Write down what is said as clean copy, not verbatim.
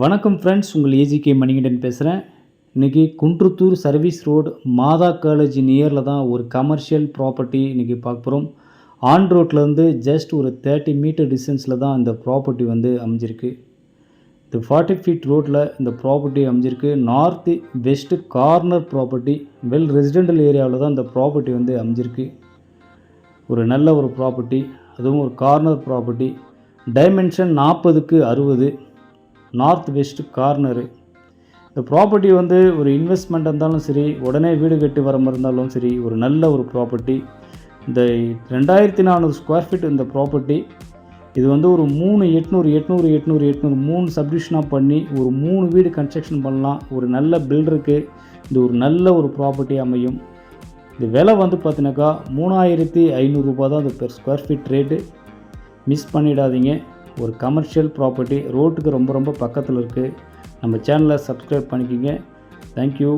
வணக்கம் ஃப்ரெண்ட்ஸ், உங்கள் ஏஜிகே மணிகண்டன் பேசுகிறேன். இன்றைக்கி குன்றத்தூர் சர்வீஸ் ரோடு மாதா காலேஜ் நியரில் தான் ஒரு கமர்ஷியல் ப்ராப்பர்ட்டி இன்றைக்கி பார்க்க போகிறோம். ஆன் ரோட்லேருந்து ஜஸ்ட் ஒரு 30 மீட்டர் டிஸ்டன்ஸில் தான் இந்த ப்ராப்பர்ட்டி வந்து அமைஞ்சிருக்கு. இந்த 40 ஃபீட் ரோட்டில் இந்த ப்ராப்பர்ட்டி அமைஞ்சிருக்கு. North west corner property, well residential ஏரியாவில் தான் இந்த ப்ராப்பர்ட்டி வந்து அமைஞ்சிருக்கு. ஒரு நல்ல ஒரு ப்ராப்பர்ட்டி, அதுவும் ஒரு கார்னர் ப்ராப்பர்ட்டி. டைமென்ஷன் 40க்கு 60, நார்த் வெஸ்ட் கார்னரு. இந்த ப்ராப்பர்ட்டி வந்து ஒரு இன்வெஸ்ட்மெண்ட் இருந்தாலும் சரி, உடனே வீடு கட்டி வர மாதிரி இருந்தாலும் சரி, ஒரு நல்ல ஒரு ப்ராப்பர்ட்டி. இந்த 2400 ஸ்கொயர் ஃபீட் இந்த ப்ராப்பர்ட்டி. இது வந்து ஒரு 3 சப்டிவிஷனாக பண்ணி ஒரு 3 வீடு கன்ஸ்ட்ரக்ஷன் பண்ணலாம். ஒரு நல்ல பில்டருக்கு இது ஒரு நல்ல ஒரு ப்ராப்பர்ட்டி அமையும். இந்த விலை வந்து பார்த்தினாக்கா 3500 ரூபா தான் அது per square feet rate. Miss பண்ணிடாதீங்க. ஒரு கமர்ஷியல் ப்ராப்பர்ட்டி, ரோட்டுக்கு ரொம்ப பக்கத்தில் இருக்குது. நம்ம சேனலை சப்ஸ்கிரைப் பண்ணிக்கிங்க. தேங்க்யூ.